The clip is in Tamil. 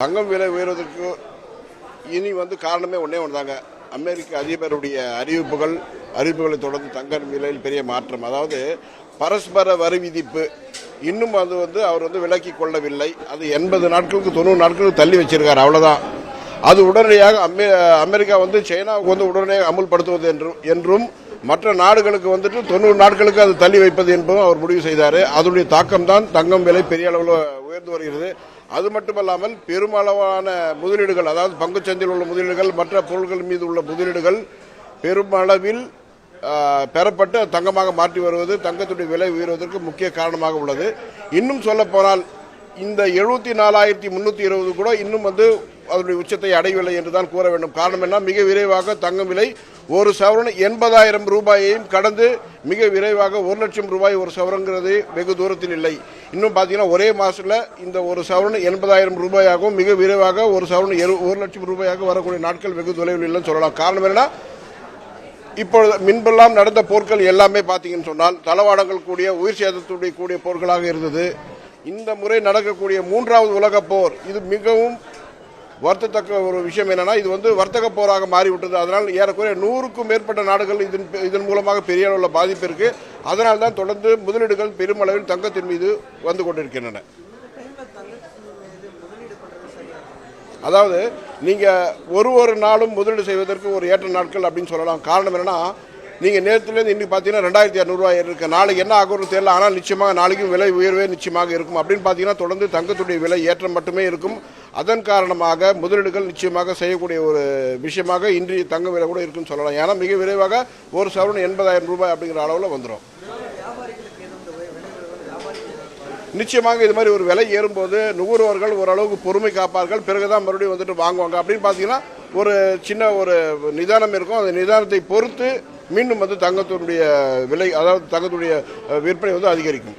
தங்கம் விலை உயர்வதற்கு இனி காரணமே ஒன்றே ஒன்றுதாங்க. அமெரிக்க அதிபருடைய அறிவிப்புகளை தொடர்ந்து தங்க விலையில் பெரிய மாற்றம். அதாவது பரஸ்பர வரி விதிப்பு இன்னும் அவர் விலக்கி கொள்ளவில்லை. அது 80 நாட்களுக்கு 90 நாட்களுக்கு தள்ளி வச்சிருக்காரு. அவ்வளவுதான். அது உடனடியாக அமெரிக்கா சைனாவுக்கு உடனே அமுல்படுத்துவது என்றும் மற்ற நாடுகளுக்கு 90 நாட்களுக்கு அது தள்ளி வைப்பது என்பதும் அவர் முடிவு செய்தார். அதனுடைய தாக்கம் தான் தங்கம் விலை பெரிய அளவில் உயர்ந்து வருகிறது. அது மட்டுமல்லாமல் பெருமளவான முதலீடுகள், அதாவது பங்குச்சந்தையில் உள்ள முதலீடுகள், மற்ற பொருட்கள் மீது உள்ள முதலீடுகள் பெருமளவில் பெறப்பட்டு தங்கமாக மாற்றி வருவது தங்கத்துடைய விலை உயர்வதற்கு முக்கிய காரணமாக உள்ளது. இன்னும் சொல்ல போனால் இந்த 74,320 கூட இன்னும் அதனுடைய உச்சத்தை அடையவில்லை என்றுதான் கூற வேண்டும். காரணம் என்ன? மிக விரைவாக தங்கம் விலை ஒரு சவரன் 80,000 ரூபாயையும் கடந்து மிக விரைவாக 1 லட்சம் ரூபாய் ஒரு சவரங்கிறது வெகு தூரத்தில் இல்லை. இன்னும் பார்த்தீங்கன்னா ஒரே மாசத்துல இந்த ஒரு சவரன் 80,000 ரூபாயாகவும் மிக விரைவாக ஒரு சவரன் 1 லட்சம் ரூபாயாக வரக்கூடிய நாட்கள் வெகு தொலைவில் இல்லைன்னு சொல்லலாம். காரணம் என்னன்னா, இப்பொழுது முன்பெல்லாம் நடந்த போர்கள் எல்லாமே பார்த்தீங்கன்னு சொன்னால் தளவாடங்கள் கூடிய உயிர் சேதத்துடைய கூடிய போர்களாக இருந்தது. இந்த முறை நடக்கக்கூடிய 3வது உலக போர் இது மிகவும் வருத்தத்தக்க ஒரு விஷயம். என்னன்னா, இது வர்த்தக போராக மாறிவிட்டது. அதனால் ஏறக்குறைய 100க்கும் மேற்பட்ட நாடுகள் இதன் மூலமாக பெரிய அளவில் பாதிப்பு இருக்கு. அதனால் தான் தொடர்ந்து முதலீடுகள் பெருமளவில் தங்கத்தின் மீது வந்து கொண்டிருக்கின்றன. அதாவது நீங்க ஒரு நாளும் முதலீடு செய்வதற்கு ஒரு ஏற்ற நாட்கள் அப்படின்னு சொல்லலாம். காரணம் என்னன்னா, நீங்க நேரத்திலேருந்து இன்னைக்கு பார்த்தீங்கன்னா 2,200 ரூபாய் இருக்கு. நாளைக்கு என்ன ஆகும்னு தெரியல. ஆனால் நிச்சயமாக நாளைக்கும் விலை உயர்வே நிச்சயமாக இருக்கும். அப்படின்னு பார்த்தீங்கன்னா தொடர்ந்து தங்கத்துடைய விலை ஏற்றம் மட்டுமே இருக்கும். அதன் காரணமாக முதலீடுகள் நிச்சயமாக செய்யக்கூடிய ஒரு விஷயமாக இன்றைய தங்க விலை கூட இருக்குன்னு சொல்லலாம். ஏன்னா மிக விரைவாக ஒரு சவரன் 80,000 ரூபாய் அப்படிங்கிற அளவில் வந்துடும். நிச்சயமாக இது மாதிரி ஒரு விலை ஏறும்போது நுகர்வோர்கள் ஓரளவுக்கு பொறுமை காப்பார்கள். பிறகுதான் மறுபடியும் வாங்குவாங்க. அப்படின்னு பார்த்தீங்கன்னா ஒரு சின்ன ஒரு நிதானம் இருக்கும். அந்த நிதானத்தை பொறுத்து மீண்டும் தங்கத்தினுடைய விலை, அதாவது தங்கத்துடைய விற்பனை அதிகரிக்கும்.